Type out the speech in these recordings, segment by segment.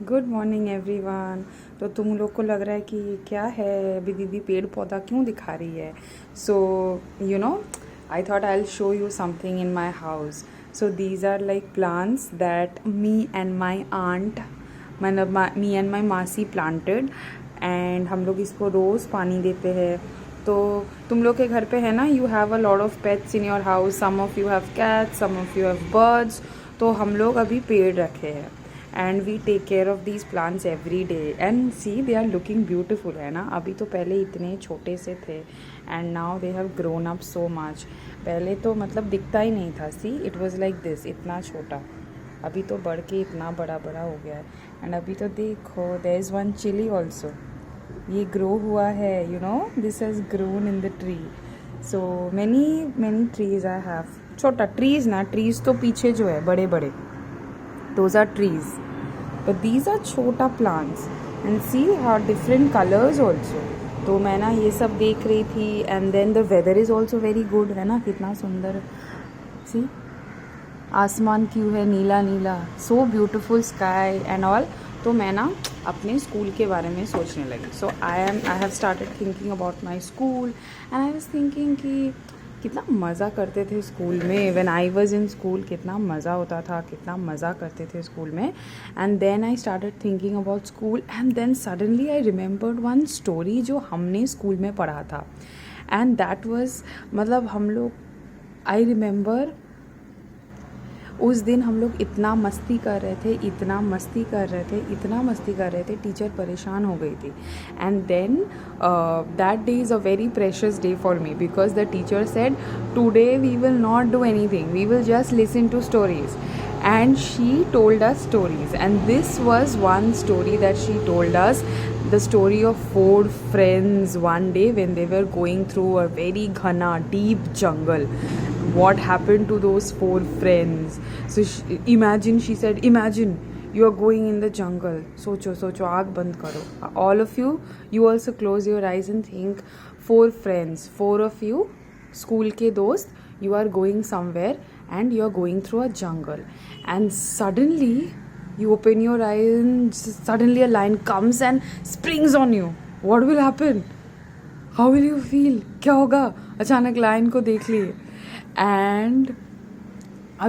Good morning everyone. तो तुम लोग को लग रहा है कि क्या है अभी दीदी पेड़ पौधा क्यों दिखा रही है। So you know I thought I will show you something in my house. So these are like plants that me and my aunt मतलब मी एंड माई मासी प्लांटेड एंड हम लोग इसको रोज़ पानी देते हैं। तो तुम लोग के घर पे है ना, you have a lot of pets in your house, some of you have cats, some of you have birds. तो हम लोग अभी पेड़ रखे हैं and we take care of these plants every day and see they are looking beautiful, है ना। अभी तो पहले इतने छोटे से थे and now they have grown up so much. पहले तो मतलब दिखता ही नहीं था, see it was like this, इतना छोटा। अभी तो बढ़ के इतना बड़ा बड़ा हो गया है एंड अभी तो देखो there is one chilli also, ये ग्रो हुआ है, you know this has grown in the tree. So many many trees I have. छोटा ट्रीज ना, ट्रीज तो पीछे जो है बड़े बड़े, those are trees, but these are chota plants and see how different colors also। तो मैं ना ये सब देख रही थी and then the weather is also very good, है ना, कितना सुंदर। see आसमान क्यों है नीला नीला, so beautiful sky and all। तो मैं ना अपने स्कूल के बारे में सोचने लगी। So I have started thinking about my school and I was thinking कि कितना मज़ा करते थे स्कूल में। When I was in school कितना मज़ा होता था, कितना मज़ा करते थे स्कूल में। And then I started thinking about school and then suddenly I remembered one story जो हमने स्कूल में पढ़ा था एंड दैट वाज मतलब हम लोग, आई रिमेंबर उस दिन हम लोग इतना मस्ती कर रहे थे, इतना मस्ती कर रहे थे, इतना मस्ती कर रहे थे, टीचर परेशान हो गई थी। And then that day is a very precious day for me because the teacher said today we will not do anything, we will just listen to stories. And she told us stories and this was one story that she told us, the story of four friends one day when they were going through a very ghana deep jungle. What happened to those four friends? So she said imagine you are going in the jungle, socho socho, aag band karo, all of you also close your eyes and think four friends, four of you school ke dost, you are going somewhere and you are going through a jungle and suddenly you open your eyes and suddenly a lion comes and springs on you. What will happen? How will you feel? क्या होगा? अचानक lion को देख लिए and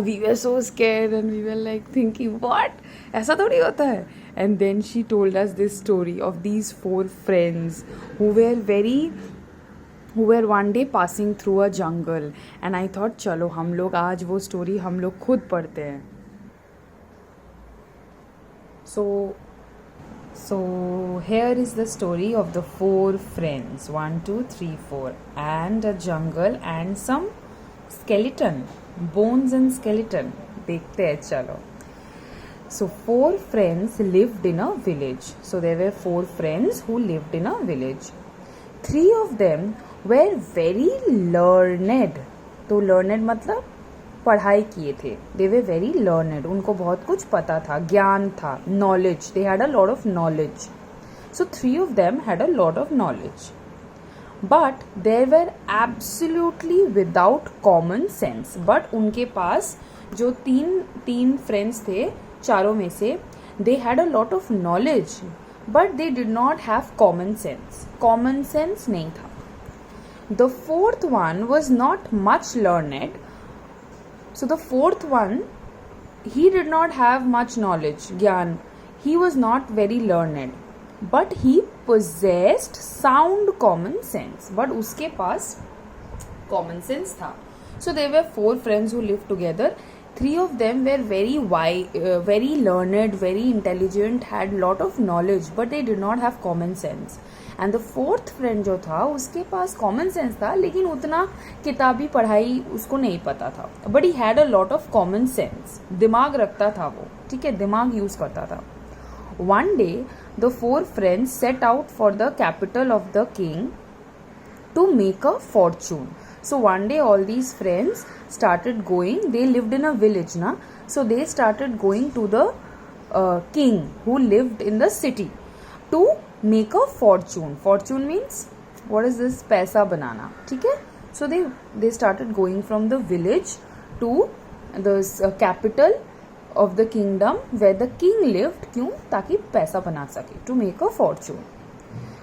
we were so scared and we were like thinking what, ऐसा थोड़ी होता है। and then she told us this story of these four friends who were one day passing through a jungle and I thought चलो हम लोग आज वो story हम लोग खुद पढ़ते हैं। So here is the story of the four friends, 1 2 3 4 and a jungle and some skeleton, bones and skeleton। देखते हैं चलो। So four friends lived in a village. So there were four friends who lived in a village. Three of them were very learned। तो learned मतलब पढ़ाई किए थे। They were very learned, उनको बहुत कुछ पता था, ज्ञान था, knowledge, they had a lot of knowledge। So three of them had a lot of knowledge, but they were absolutely without common sense। but उनके पास जो तीन friends थे, चारों में से, they had a lot of knowledge but they did not have common sense। common sense नहीं था। The fourth one was not much learned। So the fourth one, he did not have much knowledge, ज्ञान, he was not very learned but he possessed sound common sense। but उसके पास common sense था। So there were four friends who lived together। Three of them were very very learned, very intelligent, had lot of knowledge but they did not have common sense। and the fourth friend जो था उसके पास common sense था लेकिन उतना किताबी पढ़ाई उसको नहीं पता था, but he had a lot of common sense। दिमाग रखता था वो, ठीक है, दिमाग यूज करता था। One day the four friends set out for the capital of the king to make a fortune। So one day all these friends started going, they lived in a village na, so they started going to the king who lived in the city to make a fortune। fortune means what is this, पैसा बनाना, ठीक है। so they started going from the village to the capital of the kingdom where the king lived. क्यों? ताकि पैसा बना सके, to make a fortune.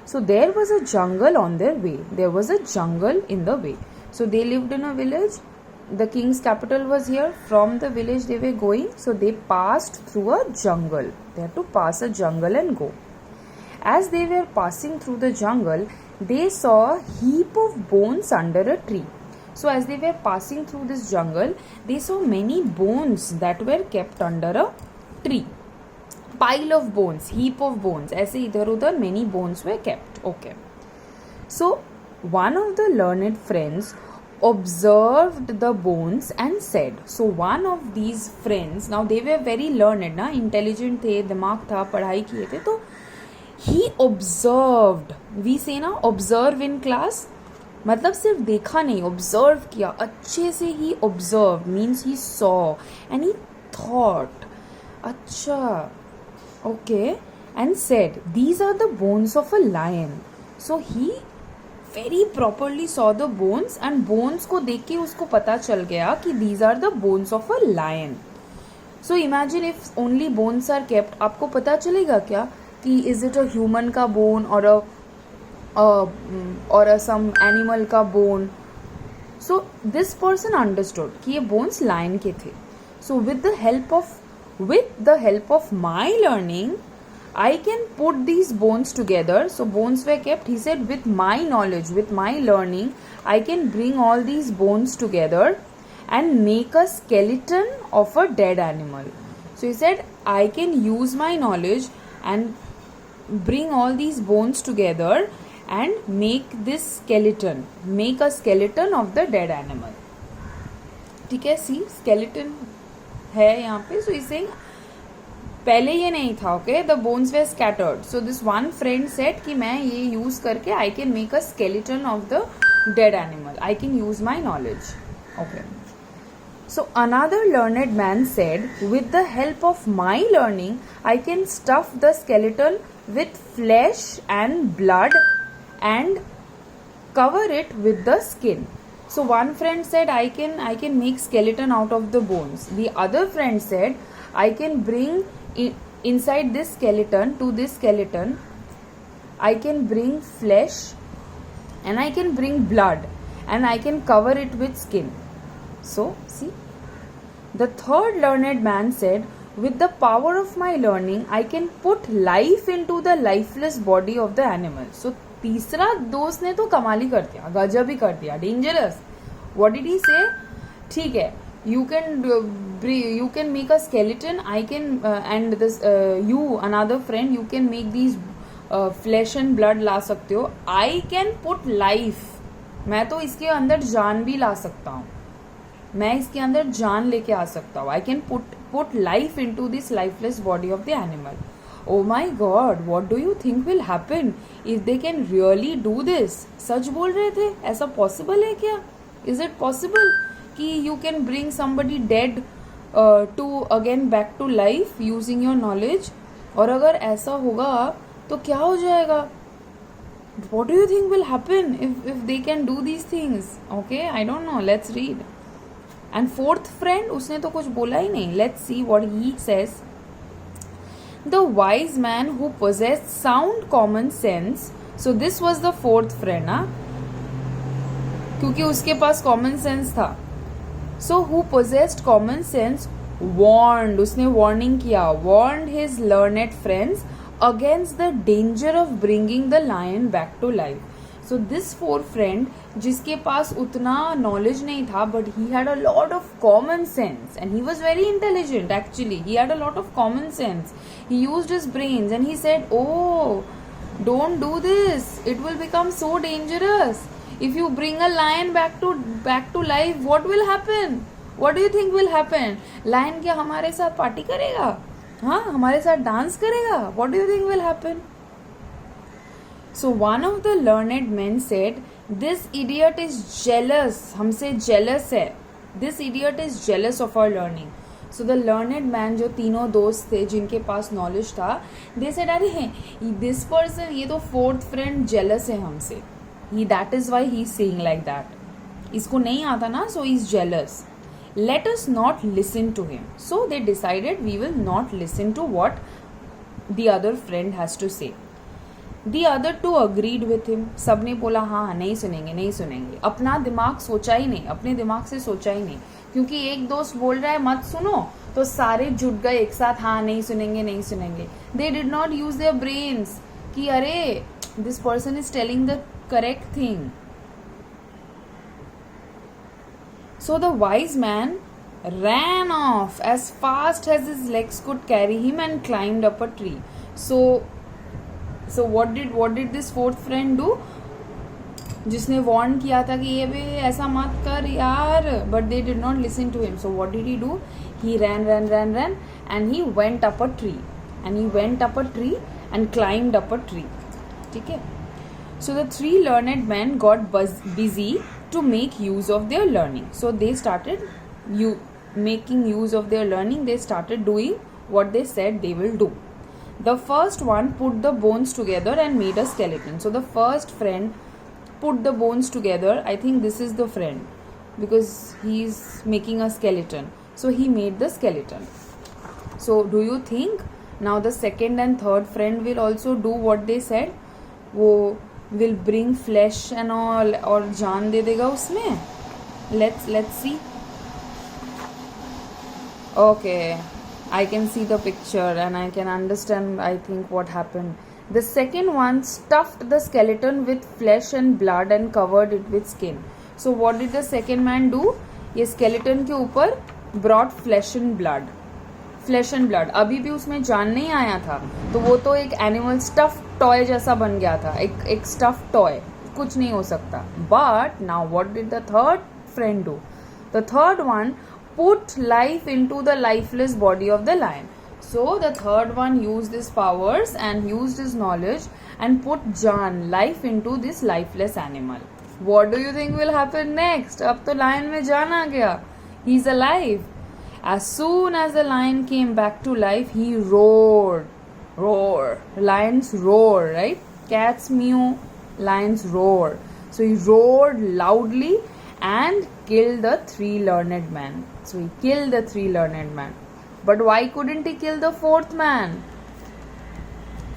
So there was a jungle on their way. There was a jungle in the way. So they lived in a village. The king's capital was here. From the village they were going. So they passed through a jungle. They had to pass a jungle and go. As they were passing through the jungle, they saw a heap of bones under a tree. So as they were passing through this jungle, they saw many bones that were kept under a tree. Pile of bones, heap of bones. ऐसे इधर उधर many bones were kept. Okay. So one of the learned friends observed the bones and said. So one of these friends, now they were very learned, ना, intelligent थे, दिमाग था, पढ़ाई किए थे, तो he observed. We say ना observe in class. मतलब सिर्फ देखा नहीं, ऑब्जर्व किया अच्छे से. He observe means he saw and he thought. अच्छा, okay. And said these are the bones of a lion. So he very properly saw the bones and bones को देख के उसको पता चल गया कि these are the bones of a lion. So imagine if only bones are kept, आपको पता चलेगा क्या कि इज इट अ ह्यूमन का बोन और some animal का bone. So this person understood कि ये bones lion के थे. So with the help of my learning, I can put these bones together. So bones were kept. He said with my knowledge, with my learning, I can bring all these bones together and make a skeleton of a dead animal. So he said I can use my knowledge and bring all these bones together and make this skeleton, make a skeleton of the dead animal. ठीक है, सी skeleton है यहाँ पे. So he's saying पहले ये नहीं था. Okay, the bones were scattered. So this one friend said कि मैं ये use करके I can make a skeleton of the dead animal. I can use my knowledge. Okay. So another learned man said, with the help of my learning, I can stuff the skeleton with flesh and blood and cover it with the skin. So one friend said I can make skeleton out of the bones. The other friend said I can bring inside this skeleton, to this skeleton I can bring flesh and I can bring blood and I can cover it with skin. So see, the third learned man said, with the power of my learning I can put life into the lifeless body of the animal. So तीसरा दोस्त ने तो कमाल ही कर दिया, गजब ही कर दिया, डेंजरस. व्हाट डिड ही से? ठीक है, you can make a skeleton, I can and this you another friend, you can make these flesh and blood ला सकते हो. I can put life, मैं तो इसके अंदर जान भी ला सकता हूँ, मैं इसके अंदर जान लेके आ सकता हूँ. I can put life into this lifeless body of the animal. Oh my God, what do you think will happen if they can really do this? सच बोल रहे थे, ऐसा possible है क्या? Is it possible कि you can bring somebody dead to again back to life using your knowledge? और अगर ऐसा होगा तो क्या हो जाएगा? What do you think will happen if they can do these things? Okay, I don't know. Let's read. And fourth friend, उसने तो कुछ बोला ही नहीं. Let's see what he says. The wise man who possessed sound common sense. So this was the fourth friend, ना, क्योंकि उसके पास common sense था. So who possessed common sense warned, उसने warning किया, warned his learned friends against the danger of bringing the lion back to life. So this fourth friend, जिसके पास उतना knowledge नहीं था, but he had a lot of common sense and he was very intelligent actually. He had a lot of common sense. He used his brains and he said, oh, don't do this. It will become so dangerous. If you bring a lion back to life, what will happen? What do you think will happen? Lion क्या हमारे साथ party करेगा? हाँ, हमारे साथ dance करेगा? What do you think will happen? So one of the learned men said, this idiot is jealous. हमसे jealous है. This idiot is jealous of our learning. So the learned man, जो तीनों दोस्त थे जिनके पास knowledge था, they said, अरे this person, ये तो fourth friend jealous है हमसे. That is why he is saying like that. इसको नहीं आता ना, so he is jealous. let us not listen to him. So they decided we will not listen to what the other friend has to say. The other two agreed with him. सबने बोला हाँ नहीं सुनेंगे नहीं सुनेंगे. अपना दिमाग सोचा ही नहीं, अपने दिमाग से सोचा ही नहीं, क्योंकि एक दोस्त बोल रहा है मत सुनो तो सारे जुट गए एक साथ, हाँ नहीं सुनेंगे नहीं सुनेंगे. They did not use their brains कि अरे this person is telling the correct thing. So the wise man ran off as fast as his legs could carry him and climbed up a tree. So what did this fourth friend do? जिसने warn किया था कि ये भी ऐसा मत कर यार, but they did not listen to him. So what did he do? He ran and he went up a tree. And climbed up a tree. ठीक है? So the three learned men got busy to make use of their learning. So they started making use of their learning. They started doing what they said they will do. The first one put the bones together and made a skeleton. So the first friend put the bones together. I think this is the friend because he is making a skeleton. So he made the skeleton. So do you think now the second and third friend will also do what they said? वो will bring flesh and all और जान दे देगा उसमें. Let's see. Okay, I can see the picture and I can understand, I think, what happened. The second one stuffed the skeleton with flesh and blood and covered it with skin. So what did the second man do? ये skeleton के ऊपर brought flesh and blood. अभी भी उसमें जान नहीं आया था, तो वो तो एक एनिमल स्टफ टॉय जैसा बन गया था, एक स्टफ टॉय, कुछ नहीं हो सकता. But now what did the third friend do? The third one put life into the lifeless body of the lion. So the third one used his powers and used his knowledge and put Jaan, life, into this lifeless animal. What do you think will happen next? अब तो lion में जान आ गया. He's alive. As soon as the lion came back to life, he roared. Lions roar, right? Cats mew, lions roar. So he roared loudly and killed the three learned men. So he killed the three learned men. But why couldn't he kill the fourth man?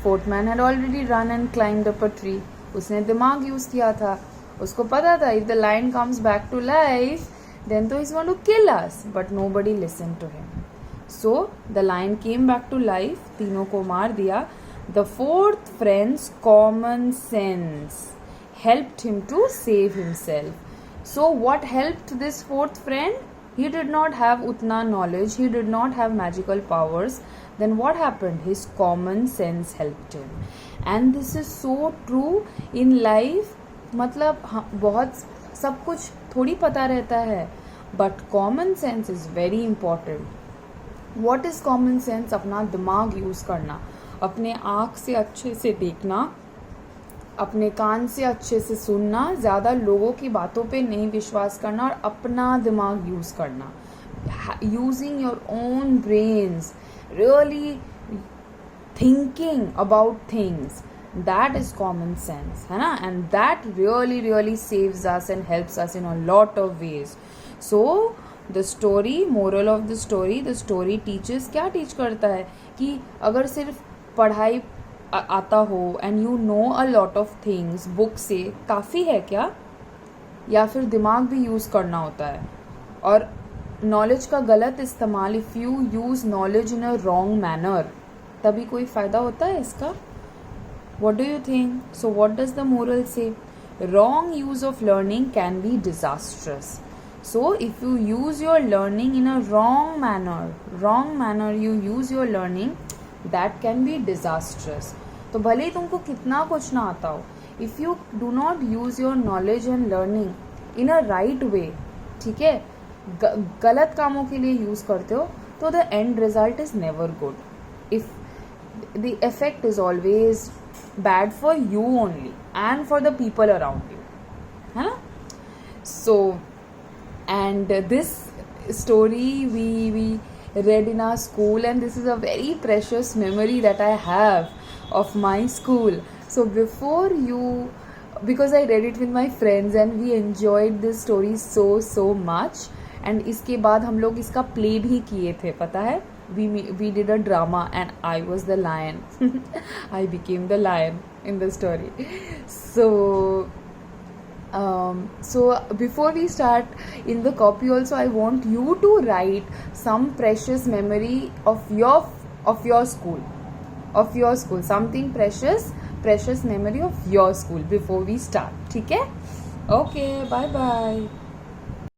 Fourth man had already run and climbed up a tree. उसने दिमाग use किया था. उसको पता था if the lion comes back to life, then तो he's going to kill us. But nobody listened to him. So the lion came back to life. तीनों को मार दिया. The fourth friend's common sense helped him to save himself. So what helped this fourth friend? He did not have utna knowledge. He did not have magical powers. Then what happened? His common sense helped him. And this is so true in life. मतलब बहुत सब कुछ थोड़ी पता रहता है. But common sense is very important. What is common sense? अपना दिमाग यूज करना, अपने आँख से अच्छे से देखना, अपने कान से अच्छे से सुनना, ज़्यादा लोगों की बातों पे नहीं विश्वास करना और अपना दिमाग यूज़ करना. Using your own brains, really thinking about things, that is common sense, है ना. And that really saves us and helps us in a lot of ways. So the story, moral of the story teachers क्या teach करता है कि अगर सिर्फ पढ़ाई आता हो and you know a lot of things book से काफ़ी है क्या, या फिर दिमाग भी यूज़ करना होता है. और नॉलेज का गलत इस्तेमाल, if you use knowledge in a wrong manner, तभी कोई फ़ायदा होता है इसका. What do you think? So what does the moral say? Wrong use of learning can be disastrous. So if you use your learning in a wrong manner you use your learning, that can be disastrous. तो भले ही तुमको कितना कुछ ना आता हो, if you do not use your knowledge and learning in a right way, ठीक है, गलत कामों के लिए यूज़ करते हो, तो the end result is never good. If the effect is always bad for you only and for the people around you, है ना. So and this story we read in our school, and this is a very precious memory that I have of my school. So because I read it with my friends and we enjoyed this story so much, and इसके बाद हम लोग इसका play भी किए थे, पता है. We did a drama and I was the lion. I became the lion in the story. So before we start in the copy also, I want you to write some precious memory of your school, something precious memory of your school before we start. ठीक है? Okay, bye bye.